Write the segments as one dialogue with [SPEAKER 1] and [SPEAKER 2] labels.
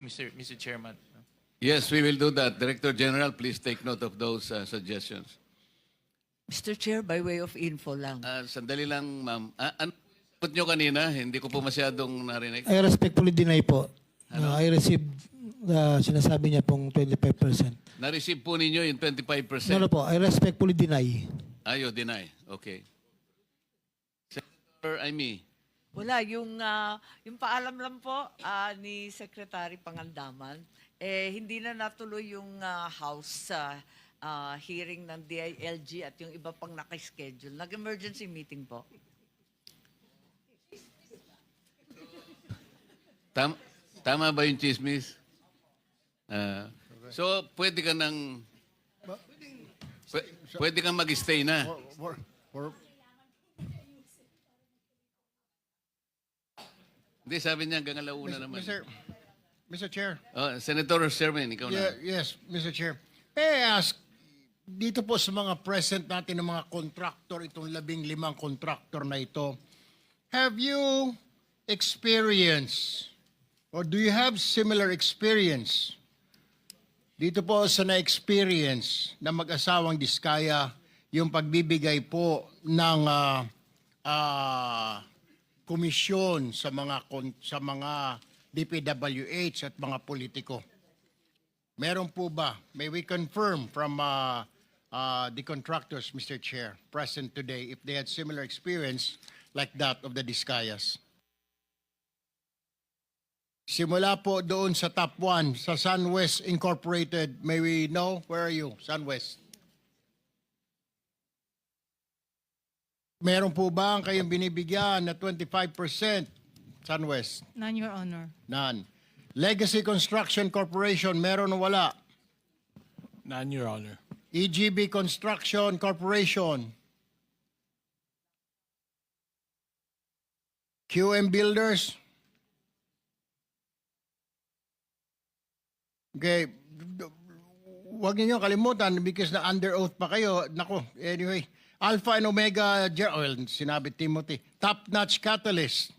[SPEAKER 1] Mr. Chairman.
[SPEAKER 2] Yes, we will do that. Director General, please take note of those suggestions.
[SPEAKER 3] Mr. Chair, by way of info lang.
[SPEAKER 2] Sandali lang, ma'am. Ano sagot nyo kanina? Hindi ko po masyadong narinig.
[SPEAKER 4] I respectfully deny po. I received sinasabi niya pong 25%.
[SPEAKER 2] Na-receive po ninyo yung 25%?
[SPEAKER 4] No po, I respectfully deny.
[SPEAKER 2] Ayo, deny. Okay. Senator Amy.
[SPEAKER 3] Wala, yung paalam lang po ni Secretary Pangandaman, hindi na natuloy yung House hearing ng DILG at yung iba pang nakaschedule. Nag-emergency meeting po.
[SPEAKER 2] Tama ba yung chismis? So, pwede ka nang... Pwede kang mag-stay na. Hindi, sabi niya hanggang alauna naman.
[SPEAKER 5] Mr. Chair.
[SPEAKER 2] Senator Sherman, ikaw na.
[SPEAKER 5] Yes, Mr. Chair. May I ask, dito po sa mga present natin ng mga contractor, itong 15 contractor na ito, have you experienced or do you have similar experience dito po sa na-experience na mag-asawang Diskaya yung pagbibigay po ng komisyon sa mga DPWH at mga politiko? Meron po ba? May we confirm from the contractors, Mr. Chair, present today, if they had similar experience like that of the Diskayas? Simula po doon sa top 1, sa SunWest Incorporated, may we know? Where are you, SunWest? Meron po ba ang kayong binibigyan na 25%, SunWest?
[SPEAKER 6] None, Your Honor.
[SPEAKER 5] None. Legacy Construction Corporation, meron o wala?
[SPEAKER 1] None, Your Honor.
[SPEAKER 5] EGB Construction Corporation. QM Builders. Okay. Huwag niyo kalimutan because na under oath pa kayo. Nako, anyway. Alpha and Omega, sinabi Timothy. Top Notch Catalyst.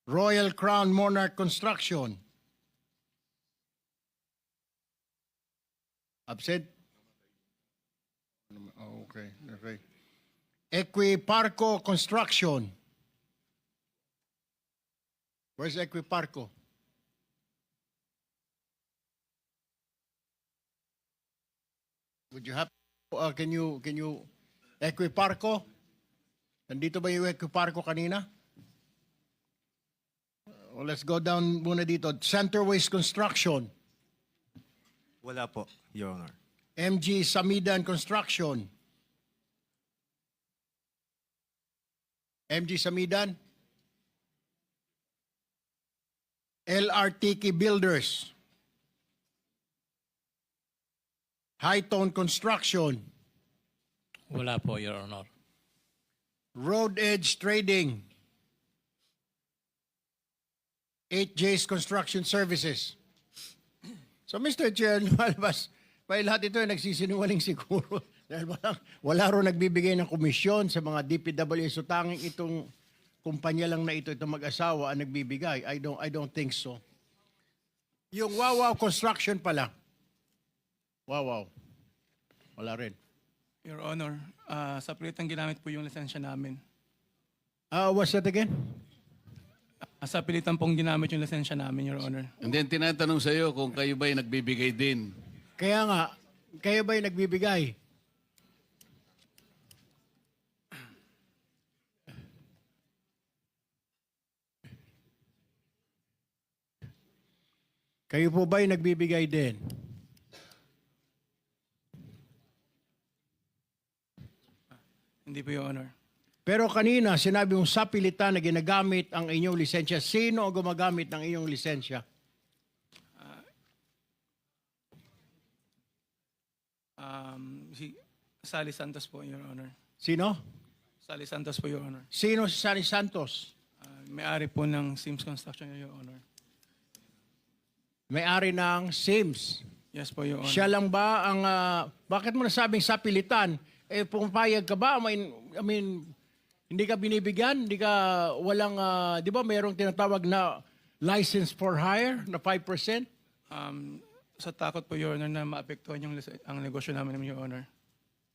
[SPEAKER 5] Royal Crown Monarch Construction. Absent? Okay, okay. Equiparco Construction. Where's Equiparco? Would you have, can you, Equiparco? Nandito ba yung Equiparco kanina? Well, let's go down muna dito. Center Waste Construction.
[SPEAKER 7] Wala po, Your Honor.
[SPEAKER 5] MG Samidan Construction. MG Samidan. LRTK Builders. Hightone Construction.
[SPEAKER 1] Wala po, Your Honor.
[SPEAKER 5] Road Edge Trading. 8J's Construction Services. So, Mr. Chair, lumalabas, may lahat ito ay nagsisinungaling siguro. Dahil wala ro nagbibigay ng komisyon sa mga DPWH. So, tanging itong kumpanya lang na ito, itong mag-asawa ang nagbibigay. I don't think so. Yung Wawaw Construction pala. Wawaw. Wala rin.
[SPEAKER 8] Your Honor, sa pilitang ginamit po yung lisensya namin.
[SPEAKER 5] What's that again?
[SPEAKER 8] Sa pilitan pong ginamit yung lisensya namin, Your Honor.
[SPEAKER 2] And then tinatanong sa iyo kung kayo ba'y nagbibigay din.
[SPEAKER 5] Kaya nga, kayo ba'y nagbibigay? Kayo po ba'y nagbibigay din?
[SPEAKER 8] Hindi po, Your Honor.
[SPEAKER 5] Pero kanina, sinabi mong sa pilitan na ginagamit ang inyong lisensya. Sino ang gumagamit ng inyong lisensya?
[SPEAKER 8] Si Sally Santos po, Your Honor.
[SPEAKER 5] Sino?
[SPEAKER 8] Sally Santos po, Your Honor.
[SPEAKER 5] Sino si Sally Santos?
[SPEAKER 8] May-ari po ng Sims Construction, Your Honor.
[SPEAKER 5] May-ari ng Sims.
[SPEAKER 8] Yes po, Your Honor.
[SPEAKER 5] Siya lang ba ang... bakit mo nasabing sa pilitan? Pumapayag ka ba? I mean, hindi ka binibigyan? Hindi ka walang... di ba mayroong tinatawag na license for hire na 5%?
[SPEAKER 8] Sa takot po, Your Honor, na maapektuhan ang negosyo namin, Your Honor.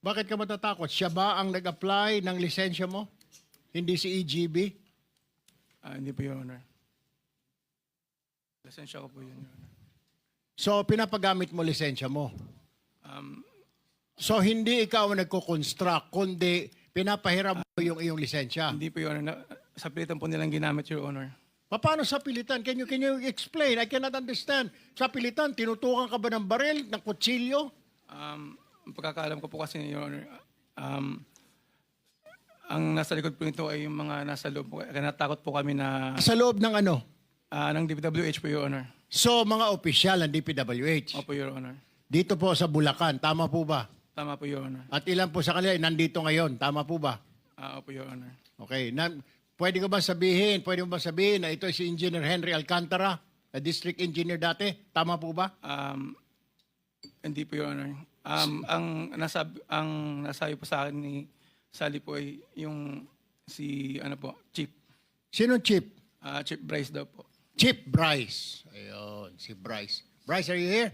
[SPEAKER 5] Bakit ka matatakot? Siya ba ang nag-apply ng lisensya mo? Hindi si EGB?
[SPEAKER 8] Hindi po, Your Honor. Lisensya ko po yun, Your Honor.
[SPEAKER 5] So, pinapagamit mo lisensya mo?
[SPEAKER 8] Um,
[SPEAKER 5] So, hindi ikaw ang nagko-construct, kundi pinapahiram mo yung iyong lisensya.
[SPEAKER 8] Hindi po, Your Honor. Sa pilitan po nilang ginamit, Your Honor.
[SPEAKER 5] Paano sa pilitan? Can you explain? I cannot understand. Sa pilitan, tinutukan ka ba ng baril, ng kutsilyo?
[SPEAKER 8] Ang pagkakaalam ko po kasi, Your Honor, ang nasa likod po nito ay yung mga nasa loob po. Kaya natakot po kami na
[SPEAKER 5] Sa loob ng ano?
[SPEAKER 8] ng DPWH po, Your Honor.
[SPEAKER 5] So, mga opisyal ng DPWH.
[SPEAKER 8] Opo, Your Honor.
[SPEAKER 5] Dito po sa Bulacan, tama po ba?
[SPEAKER 8] Tama po, Your Honor.
[SPEAKER 5] At ilan po sa kanila ay nandito ngayon, tama po ba?
[SPEAKER 8] Opo, Your Honor.
[SPEAKER 5] Okay. Pwede mo ba sabihin na ito si Engineer Henry Alcantara, na district engineer dati? Tama po ba?
[SPEAKER 8] Hindi po, Your Honor. Ang nasabi po sa akin ni Sally po ay yung Chief.
[SPEAKER 5] Sino Chief?
[SPEAKER 8] Chief Bryce daw po.
[SPEAKER 5] Chief Bryce. Ayun, si Bryce. Bryce, are you here?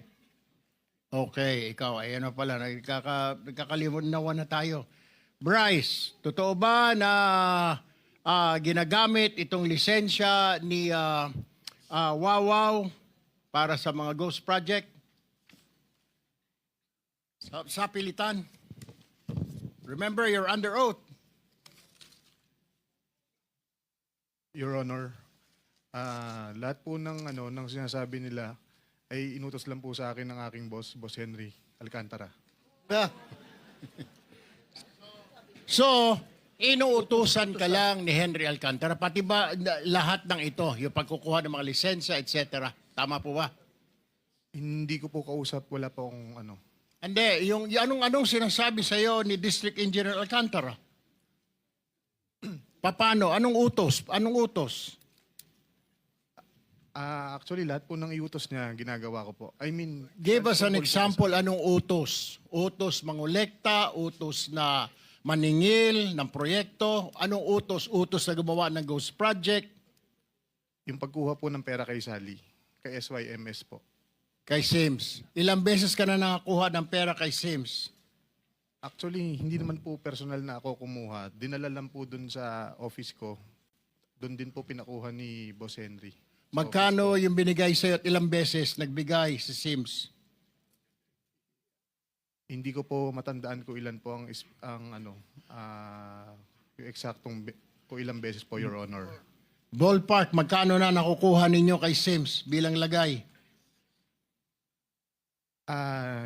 [SPEAKER 5] Okay, ikaw, ayan na pala, nagkakalimunawan na tayo. Bryce, totoo ba na ginagamit itong lisensya ni Wawaw para sa mga ghost project? Sa pilitan. Remember, you're under oath.
[SPEAKER 6] Your Honor, lahat po ng sinasabi nila ay inutos lang po sa akin ng aking boss, Boss Henry Alcantara.
[SPEAKER 5] Ah. So, inuutusan ka lang ni Henry Alcantara, pati ba lahat ng ito, yung pagkukuha ng mga lisensya, etc. Tama po ba?
[SPEAKER 6] Hindi ko po kausap, wala po akong
[SPEAKER 5] Hindi, yung anong sinasabi sa iyo ni District Engineer Alcantara? Paano? Anong utos? Anong utos?
[SPEAKER 6] Actually, lahat po ng iutos niya, ginagawa ko po. I mean...
[SPEAKER 5] Give us an
[SPEAKER 6] tungkol po
[SPEAKER 5] example, anong utos? Utos mangolekta, utos na maningil ng proyekto, anong utos? Utos na gumawa ng ghost project?
[SPEAKER 6] yung pagkuha po ng pera kay Sally, kay SYMS po.
[SPEAKER 5] Kay Sims. Ilang beses ka na nakakuha ng pera kay Sims?
[SPEAKER 6] Actually, hindi naman po personal na ako kumuha. Dinala lang po dun sa office ko. Doon din po pinakuha ni Boss Henry.
[SPEAKER 5] Magkano yung binigay sa'yo at ilang beses nagbigay si Sims?
[SPEAKER 6] Hindi ko po matandaan kung ilan po yung eksaktong kung ilang beses po, Your Honor.
[SPEAKER 5] Ballpark, magkano na nakukuha ninyo kay Sims bilang lagay?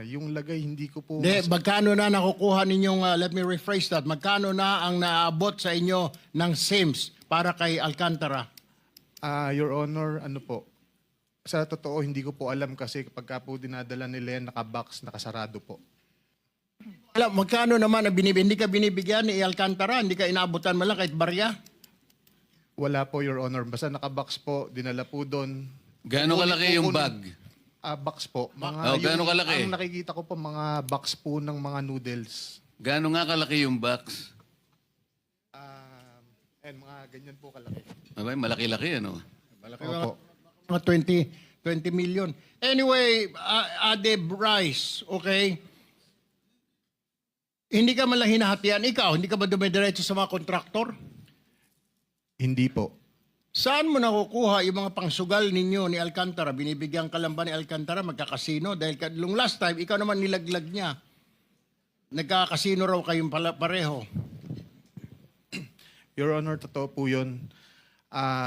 [SPEAKER 6] Yung lagay, hindi ko po...
[SPEAKER 5] Magkano na nakukuha ninyong, let me rephrase that, magkano na ang naabot sa inyo ng Sims para kay Alcantara?
[SPEAKER 6] Your Honor, sa totoo, hindi ko po alam kasi pagka po dinadala nila yan, nakabox, nakasarado po.
[SPEAKER 5] Alam, magkano naman ang hindi ka binibigyan ni Alcantara? Hindi ka inaabutan mo lang kahit barya?
[SPEAKER 6] Wala po, Your Honor. Basta nakabox po, dinala po doon.
[SPEAKER 2] Gaano kalaki yung bag?
[SPEAKER 6] Box po.
[SPEAKER 2] gaano kalaki?
[SPEAKER 6] Ang nakikita ko po, mga box po ng mga noodles.
[SPEAKER 2] Gaano nga kalaki yung box?
[SPEAKER 6] Mga ganyan po kalaki.
[SPEAKER 2] Abay, malaki-laki ano?
[SPEAKER 6] Opo.
[SPEAKER 5] Mga 20 million. Anyway, Ade Bryce, okay? Hindi ka man lang hinahatian. Ikaw, hindi ka ba dumidiretso sa mga kontraktor?
[SPEAKER 6] Hindi po.
[SPEAKER 5] Saan mo nakukuha yung mga pangsugal ninyo ni Alcantara? Binibigyan ka lang ba ni Alcantara magkakasino? Dahil nung last time, ikaw naman nilaglag niya. Nagkakasino raw kayong pareho.
[SPEAKER 6] Your Honor, totoo po yun.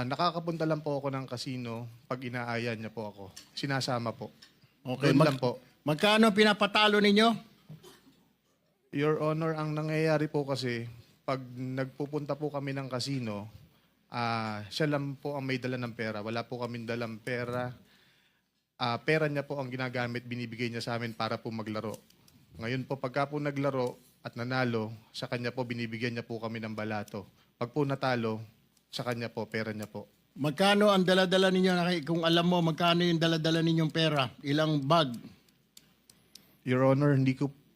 [SPEAKER 6] Nakakapunta lang po ako ng casino pag inaaya niya po ako. Sinasama po.
[SPEAKER 5] Okay,
[SPEAKER 6] Doon lang po.
[SPEAKER 5] Magkano pinapatalo ninyo?
[SPEAKER 6] Your Honor, ang nangyayari po kasi, pag nagpupunta po kami ng casino, siya lang po ang may dala ng pera. Wala po kaming dalang pera. Pera niya po ang ginagamit, binibigay niya sa amin para po maglaro. Ngayon po, pagka po naglaro at nanalo, sa kanya po binibigyan niya po kami ng balato. Pag po natalo, sa kanya po, pera niya po.
[SPEAKER 5] Magkano ang dala-dala ninyo? Kung alam mo, magkano yung dala-dala ninyong pera? Ilang bag?
[SPEAKER 6] Your Honor,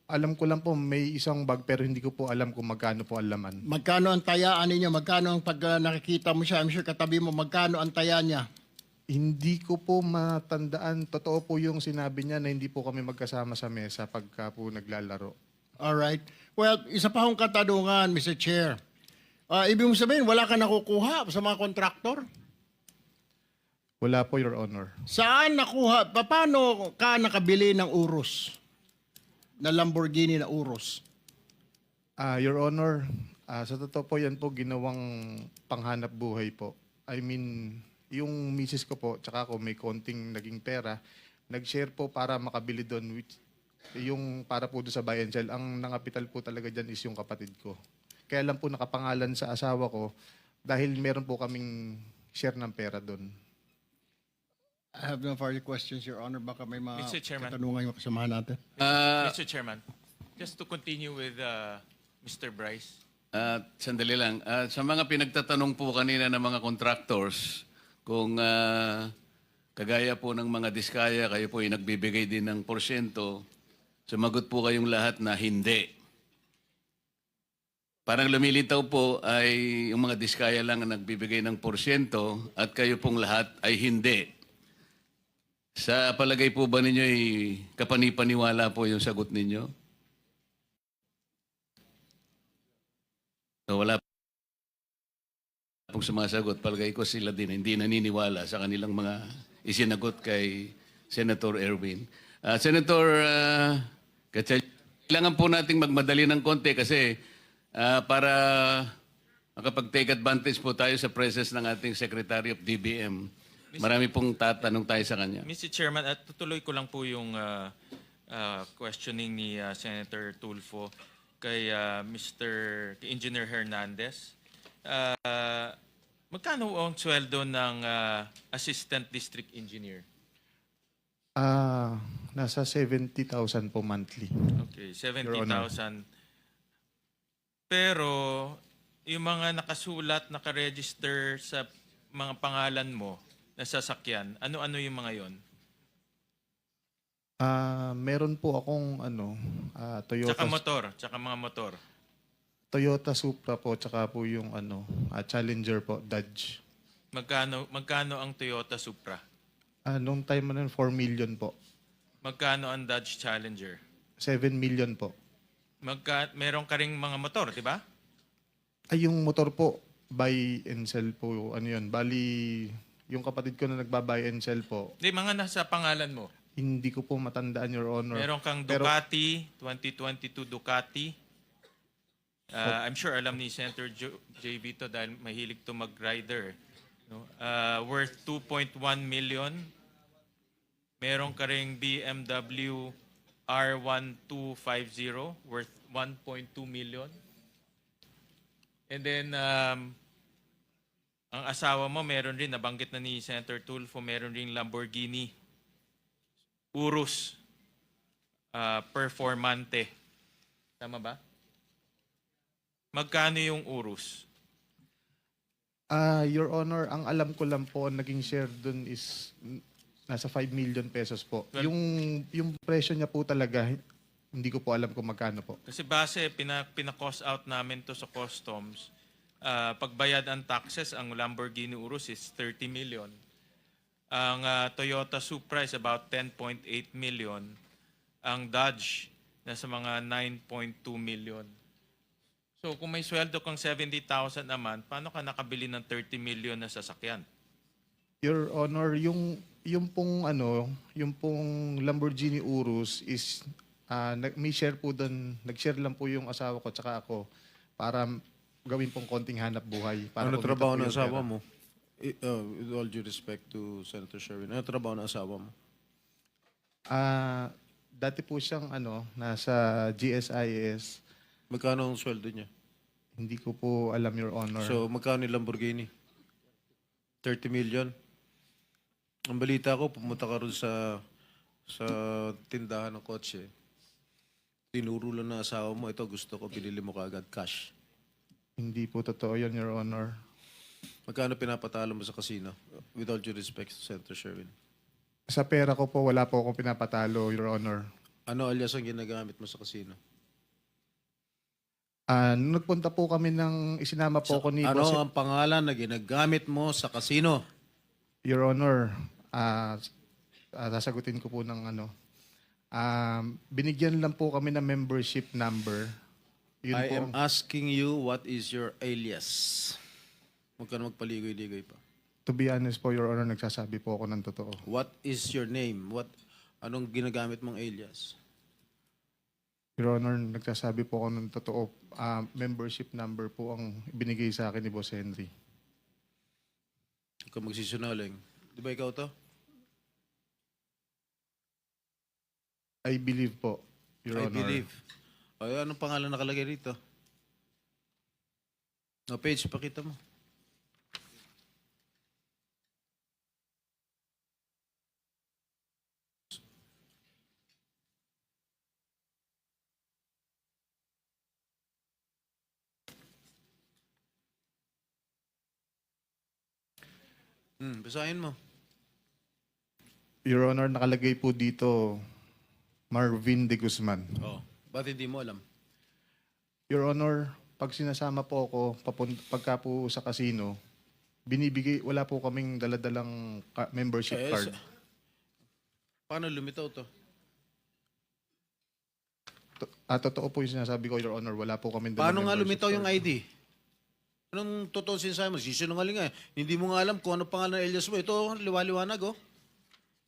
[SPEAKER 6] alam ko lang po may isang bag pero hindi ko po alam kung magkano po ang laman.
[SPEAKER 5] Magkano ang tayaan ninyo? Magkano ang pag nakikita mo siya? I'm sure katabi mo, magkano ang taya niya?
[SPEAKER 6] Hindi ko po matandaan. Totoo po yung sinabi niya na hindi po kami magkasama sa mesa pagka po naglalaro.
[SPEAKER 5] All right. Well, isa pa akong katanungan, Mr. Chair. Ibig mong sabihin, wala ka nakukuha sa mga kontraktor?
[SPEAKER 6] Wala po, Your Honor.
[SPEAKER 5] Saan nakuha? Paano ka nakabili ng Urus? Na Lamborghini na Urus?
[SPEAKER 6] Your Honor, sa totoo po yan po ginawang panghanap buhay po. I mean, yung misis ko po, tsaka ako may konting naging pera, nag-share po para makabili doon, which, yung para po doon sa buy and sell. Ang nangapital po talaga dyan is yung kapatid ko. Kaya lang po nakapangalan sa asawa ko dahil meron po kaming share ng pera doon.
[SPEAKER 5] I have no further questions, Your Honor. Baka may mga
[SPEAKER 1] Mr. Chairman.
[SPEAKER 5] katanungan yung kasamahan natin.
[SPEAKER 1] Mr. Chairman, just to continue with Mr. Bryce.
[SPEAKER 2] Sandali lang. Sa mga pinagtatanong po kanina ng mga contractors, kung kagaya po ng mga diskaya, kayo po ay nagbibigay din ng porsyento, sumagot po kayong lahat na hindi. Parang lumilitaw po ay yung mga diskaya lang ang nagbibigay ng porsyento at kayo pong lahat ay hindi. Sa palagay po ba ninyo ay kapanipaniwala po yung sagot ninyo? So, wala pong sumasagot. Palagay ko sila din hindi naniniwala sa kanilang mga isinagot kay Senator Erwin. Senator Gatchalian, kailangan po nating magmadali ng konti kasi para makapag-take advantage po tayo sa presence ng ating Secretary of DBM. Marami pong tatanong tayo sa kanya.
[SPEAKER 9] Mr. Chairman, at tutuloy ko lang po yung questioning ni Senator Tulfo kay Engineer Hernandez. Magkano ang sweldo ng Assistant District Engineer?
[SPEAKER 6] Nasa 70,000 po monthly.
[SPEAKER 9] Okay, 70,000. Pero yung mga nakasulat, nakaregister sa mga pangalan mo na sasakyan, ano-ano yung mga yon?
[SPEAKER 6] Meron po akong Toyota.
[SPEAKER 9] Tsaka mga motor.
[SPEAKER 6] Toyota Supra po, tsaka po yung Challenger po, Dodge.
[SPEAKER 9] Magkano ang Toyota Supra?
[SPEAKER 6] Nung time mo nun, 4 million po.
[SPEAKER 9] Magkano ang Dodge Challenger?
[SPEAKER 6] 7 million po.
[SPEAKER 9] Meron ka ring mga motor, di ba?
[SPEAKER 6] Ay, yung motor po, buy and sell po. Ano yun? Bali, yung kapatid ko na nagba-buy and sell po,
[SPEAKER 9] Hindi, mga nasa pangalan mo.
[SPEAKER 6] hindi ko po matandaan, Your Honor.
[SPEAKER 9] Meron kang
[SPEAKER 6] Pero-
[SPEAKER 9] Ducati, 2022 Ducati. I'm sure alam ni Senator JV to dahil mahilig to mag-rider. No? Worth 2.1 million. Meron ka ring BMW R1250 worth 1.2 million. And then, ang asawa mo meron rin, nabanggit na ni Senator Tulfo, meron ring Lamborghini Urus Performante. Tama ba? Magkano yung Urus?
[SPEAKER 6] Your Honor, ang alam ko lang po, ang naging share dun is nasa 5 million pesos po.
[SPEAKER 9] Well-
[SPEAKER 6] yung presyo niya po talaga, hindi ko po alam kung magkano po.
[SPEAKER 9] Kasi base, pina-cost out namin to sa customs. Pagbayad ang taxes, ang Lamborghini Urus is 30 million. Ang Toyota Supra is about 10.8 million. Ang Dodge, nasa mga 9.2 million. So kung may sweldo kang 70,000 a month, paano ka nakabili ng 30 million na sasakyan?
[SPEAKER 6] Your Honor, yung pong Lamborghini Urus is may share po doon, nag-share lang po yung asawa ko tsaka ako para gawin pong konting hanap buhay. Para
[SPEAKER 7] Ano
[SPEAKER 6] kumita
[SPEAKER 7] trabaho
[SPEAKER 6] po
[SPEAKER 7] ng
[SPEAKER 6] yung
[SPEAKER 7] asawa
[SPEAKER 6] pera.
[SPEAKER 7] mo? With all due respect to Senator Sherwin, ano trabaho ng asawa mo?
[SPEAKER 6] Dati po siyang nasa GSIS.
[SPEAKER 7] Magkano ang sweldo niya?
[SPEAKER 6] Hindi ko po alam, Your Honor.
[SPEAKER 7] So, magkano yung Lamborghini? 30 million? Ang balita ko, pumunta ka rin sa tindahan ng kotse. Tinuro lang ng asawa mo, ito gusto ko, binili mo kaagad cash.
[SPEAKER 6] Hindi po totoo yun, Your Honor.
[SPEAKER 7] Magkano pinapatalo mo sa casino? With all due respect to Senator Sherwin.
[SPEAKER 6] Sa pera ko po, wala po akong pinapatalo, Your Honor.
[SPEAKER 7] Ano alias ang ginagamit mo sa casino?
[SPEAKER 6] Nung nagpunta po kami isinama po ako ni
[SPEAKER 7] Ano
[SPEAKER 6] Boss.
[SPEAKER 7] ang pangalan na ginagamit mo sa casino?
[SPEAKER 6] Your Honor, sasagutin ko po ng ano. Binigyan lang po kami ng membership number. Yun
[SPEAKER 7] I
[SPEAKER 6] po
[SPEAKER 7] am asking you, what is your alias? Huwag ka na magpaligoy-ligoy pa.
[SPEAKER 6] To be honest po, Your Honor, nagsasabi po ako ng totoo.
[SPEAKER 7] What is your name? Anong ginagamit mong alias?
[SPEAKER 6] Your Honor, nagsasabi po ako ng totoo. Membership number po ang binigay sa akin ni Boss Henry.
[SPEAKER 7] Huwag ka magsisinungaling. Di ba ikaw to?
[SPEAKER 6] I believe po, Your
[SPEAKER 7] I
[SPEAKER 6] Honor.
[SPEAKER 7] believe. Ay, anong pangalan nakalagay rito? No, page, pakita mo. Basahin mo.
[SPEAKER 6] Your Honor, nakalagay po dito Marvin de Guzman.
[SPEAKER 7] Oh. Ba't hindi mo alam?
[SPEAKER 6] Your Honor, pag sinasama po ako pagka po sa casino, wala po kaming daladalang membership card.
[SPEAKER 7] Paano lumitaw to?
[SPEAKER 6] Totoo po yung sinasabi ko, Your Honor, wala po kaming
[SPEAKER 7] Paano
[SPEAKER 6] dalang
[SPEAKER 7] nga
[SPEAKER 6] membership
[SPEAKER 7] lumitaw yung
[SPEAKER 6] card.
[SPEAKER 7] ID? Anong totoo sinasabi mo? Sisinungaling nga. Hindi mo nga alam kung ano pangalan ng alias mo. Ito, liwaliwanag oh.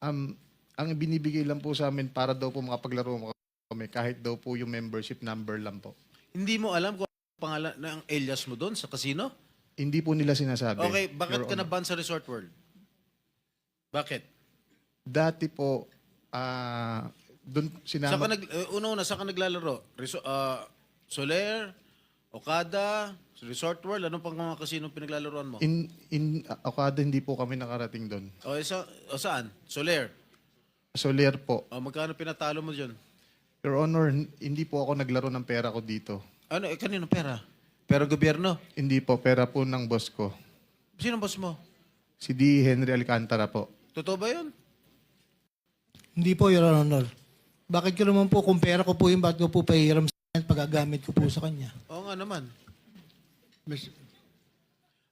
[SPEAKER 6] Ang binibigay lang po sa amin para daw po makapaglaro kami kahit daw po yung membership number lang po.
[SPEAKER 7] Hindi mo alam kung ano pangalan ng alias mo doon sa casino?
[SPEAKER 6] Hindi po nila sinasabi.
[SPEAKER 7] Okay, bakit
[SPEAKER 6] Your
[SPEAKER 7] ka
[SPEAKER 6] Honor.
[SPEAKER 7] na-ban sa Resort World? Bakit?
[SPEAKER 6] Dati po, doon sinama...
[SPEAKER 7] Una-una, saan ka naglalaro? Soler? Okada? Resort World? Anong pang mga casino pinaglalaroan mo?
[SPEAKER 6] In Okada, hindi po kami nakarating doon.
[SPEAKER 7] Saan? Soler?
[SPEAKER 6] Soler po.
[SPEAKER 7] Magkano pinatalo mo dyan?
[SPEAKER 6] Your Honor, hindi po ako naglaro ng pera ko dito.
[SPEAKER 7] Ano? Kanino pera? Pera gobyerno?
[SPEAKER 6] Hindi po, pera po ng boss ko.
[SPEAKER 7] Sino boss mo?
[SPEAKER 6] Si D. Henry Alcantara po.
[SPEAKER 7] Totoo ba yun?
[SPEAKER 4] Hindi po, Your Honor. Bakit ko naman po, kung pera ko po yung bakit ko po pahiram sa kanya, pagagamit ko po sa kanya.
[SPEAKER 7] Oo nga naman.
[SPEAKER 5] Mis-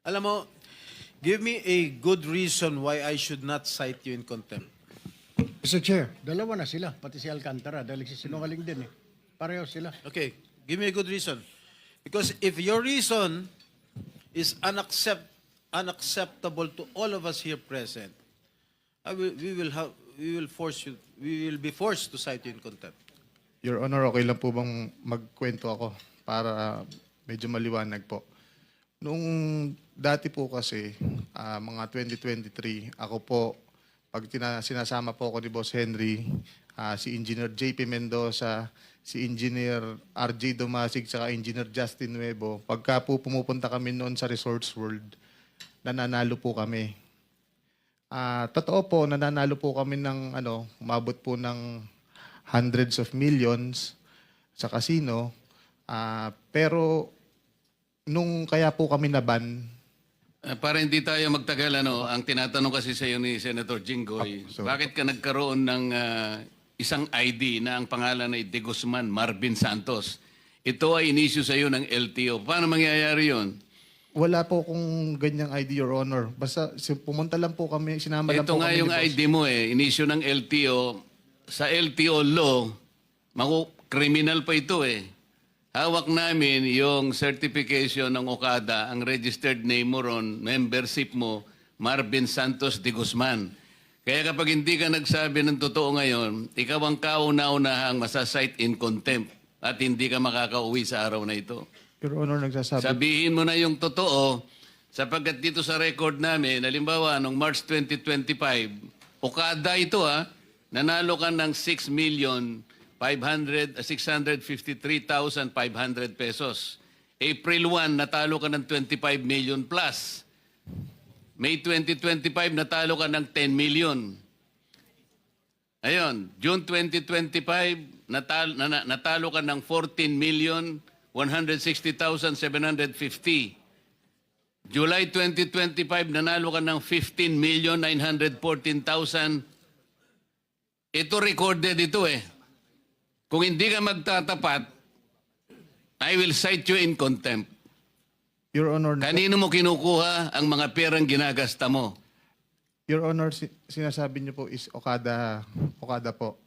[SPEAKER 7] Alam mo, give me a good reason why I should not cite you in contempt.
[SPEAKER 5] Mr. Chair, dalawa na sila, pati si Alcantara, dahil nagsisinungaling din eh. Pareho sila.
[SPEAKER 7] Okay, give me a good reason. Because if your reason is unacceptable to all of us here present, we will be forced to cite you in contempt.
[SPEAKER 6] Your Honor, okay lang po bang magkwento ako para medyo maliwanag po? Noong dati po kasi, mga 2023, ako po, pag sinasama po ako ni Boss Henry, si Engineer JP Mendoza, si Engineer RJ Domasig, saka Engineer Justin Nuevo, pagka po pumupunta kami noon sa Resorts World, nananalo po kami. Totoo po, nananalo po kami ng umabot po ng hundreds of millions sa casino. Pero nung kaya po kami naban,
[SPEAKER 2] Para hindi tayo magtagal, ang tinatanong kasi sa iyo ni Senator Jinggoy, bakit ka nagkaroon ng isang ID na ang pangalan ay De Guzman Marvin Santos? Ito ay inisyu sa iyo ng LTO. Paano mangyayari yun?
[SPEAKER 6] wala po kung ganyang ID, Your Honor. Basta pumunta lang po kami, sinama lang
[SPEAKER 2] Ito
[SPEAKER 6] po
[SPEAKER 2] nga
[SPEAKER 6] kami
[SPEAKER 2] yung
[SPEAKER 6] ni Boss.
[SPEAKER 2] ID mo inisyu ng LTO. Sa LTO law, criminal pa ito Hawak namin yung certification ng Okada, ang registered name mo ron, membership mo, Marvin Santos de Guzman. Kaya kapag hindi ka nagsabi ng totoo ngayon, ikaw ang kauna-unahang masasite in contempt at hindi ka makakauwi sa araw na ito.
[SPEAKER 6] Your Honor, nagsasabi.
[SPEAKER 2] Sabihin mo na yung totoo sapagkat dito sa record namin, halimbawa, noong March 2025, Okada ito nanalo ka ng 653,500 pesos. April 1, natalo ka ng 25 million plus. May 2025, natalo ka ng 10 million. Ayun, June 2025, natalo ka ng 14,160,750. July 2025, nanalo ka ng 15,914,000. Ito recorded ito Kung hindi ka magtatapat, I will cite you in contempt.
[SPEAKER 6] Your Honor,
[SPEAKER 2] Kanino mo kinukuha ang mga perang ginagasta mo?
[SPEAKER 6] Your Honor, sinasabi niyo po is Okada po.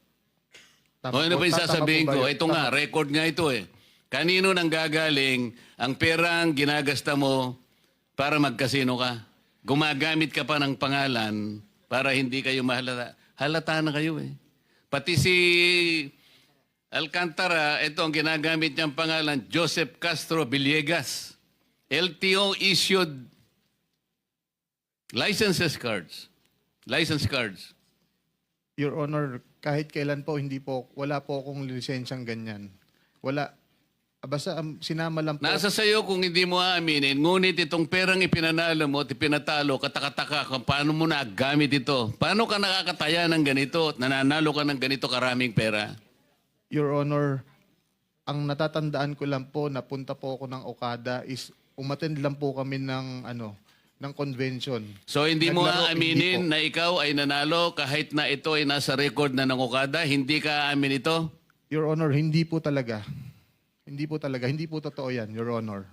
[SPEAKER 2] O ano ba yung
[SPEAKER 6] tama
[SPEAKER 2] sasabihin
[SPEAKER 6] po ba
[SPEAKER 2] ko?
[SPEAKER 6] yun?
[SPEAKER 2] Ito nga, record nga ito eh. Kanino nang gagaling ang perang ginagasta mo para magkasino ka? Gumagamit ka pa ng pangalan para hindi kayo mahalata. Halata na kayo eh. Pati si Alcantara, ito ang ginagamit niyang pangalan, Joseph Castro Villegas. LTO issued license cards.
[SPEAKER 6] Your Honor, kahit kailan po, wala po akong lisensyang ganyan. Wala. Basta sinama lang po.
[SPEAKER 2] Nasa sayo kung hindi mo aaminin, ngunit itong perang ipinanalo mo at ipinatalo, katakataka kung paano mo nagamit ito. Paano ka nakakataya ng ganito at nananalo ka ng ganito karaming pera?
[SPEAKER 6] Your Honor, ang natatandaan ko lang po, napunta po ako ng Okada is umattend lang po kami ng ng convention.
[SPEAKER 2] So hindi mo
[SPEAKER 6] Naglaro,
[SPEAKER 2] aaminin
[SPEAKER 6] hindi po.
[SPEAKER 2] na ikaw ay nanalo kahit na ito ay nasa record na ng Okada? Hindi ka aamin ito?
[SPEAKER 6] Your Honor, hindi po talaga. Hindi po talaga. Hindi po totoo yan, Your Honor.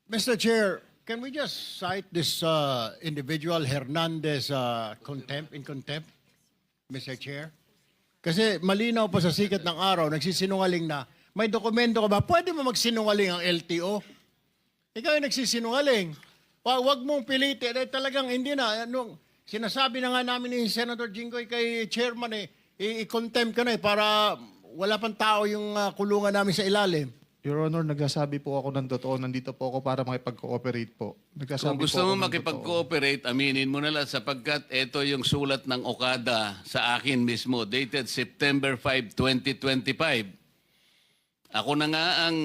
[SPEAKER 5] Mr. Chair, can we just cite this individual Hernandez in contempt, Mr. Chair? Kasi malinaw pa sa sikat ng araw, nagsisinungaling na, may dokumento ka ba? Pwede mo magsinungaling ang LTO? Ikaw yung nagsisinungaling. Wag mong pilitin. Talagang hindi na. Sinasabi na nga namin ni Senator Jinggoy kay Chairman i-contempt ka na para wala pang tao yung kulungan namin sa ilalim.
[SPEAKER 6] Your Honor, nagsasabi po ako ng totoo. Nandito po ako para makipag-cooperate po.
[SPEAKER 2] Kung gusto mo makipag-cooperate, aminin mo na lang sapagkat ito yung sulat ng Okada sa akin mismo, dated September 5, 2025. Ako na nga ang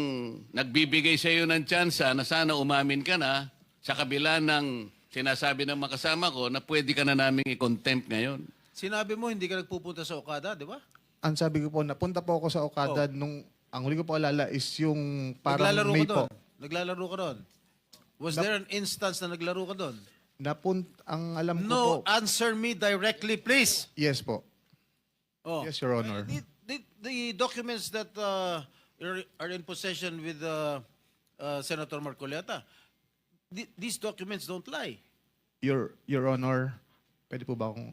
[SPEAKER 2] nagbibigay sa iyo ng tsansa na sana umamin ka na sa kabila ng sinasabi ng makasama ko na pwede ka na naming i-contempt ngayon.
[SPEAKER 7] Sinabi mo hindi ka nagpupunta sa Okada, di ba?
[SPEAKER 6] Ang sabi ko po, napunta po ako sa Okada nung, ang huli ko po alala is yung parang
[SPEAKER 7] Naglalaro
[SPEAKER 6] May
[SPEAKER 7] ka
[SPEAKER 6] po.
[SPEAKER 7] doon. Naglalaro ka doon. Was there an instance na naglaro ka doon?
[SPEAKER 6] Ang alam ko po,
[SPEAKER 7] No, answer me directly, please.
[SPEAKER 6] yes po.
[SPEAKER 7] Oh.
[SPEAKER 6] Yes, Your Honor.
[SPEAKER 7] The documents that are in possession with Senator Marcoleta, these documents don't lie.
[SPEAKER 6] Your Honor, pwede po ba akong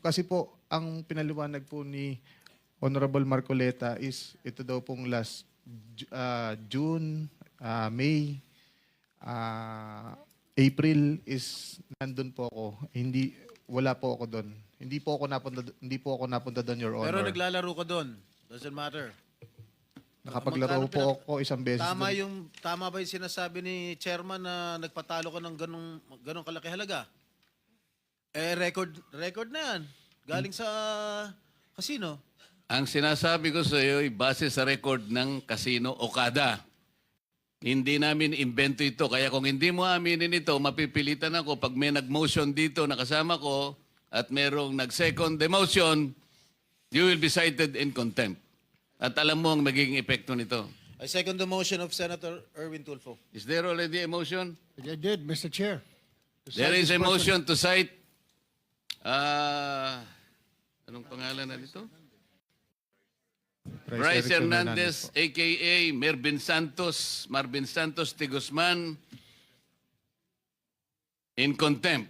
[SPEAKER 6] Kasi po, ang pinaliwanag po ni Honorable Marcoleta is ito daw pong last June, May, April is nandun po ako. Wala po ako doon. Hindi po ako napunta doon, Your Honor.
[SPEAKER 7] Pero naglalaro ka doon. Doesn't matter.
[SPEAKER 6] Nakapaglaro po ako isang beses doon.
[SPEAKER 7] Tama ba yung sinasabi ni Chairman na nagpatalo ka ng ganong kalaki halaga? Record na yan. Galing sa casino.
[SPEAKER 2] Ang sinasabi ko sa iyo ay base sa record ng Casino Okada. Hindi namin invento ito. Kaya kung hindi mo aminin ito, mapipilitan ako pag may nag-motion dito na kasama ko at merong nag-second demotion, you will be cited in contempt. At alam mo ang magiging epekto nito.
[SPEAKER 7] I second the motion of Senator Erwin Tulfo.
[SPEAKER 2] Is there already a motion?
[SPEAKER 5] I did, Mr. Chair.
[SPEAKER 2] There is a motion to cite anong pangalan na nito? Bryce Hernandez, a.k.a. Marvin Santos de Guzman, in contempt.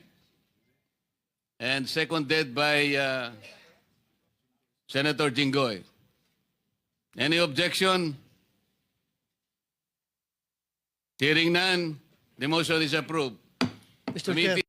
[SPEAKER 2] And seconded by Senator Jinggoy. Any objection? Hearing none, the motion is approved.
[SPEAKER 4] Mr. Chair.
[SPEAKER 2] Committee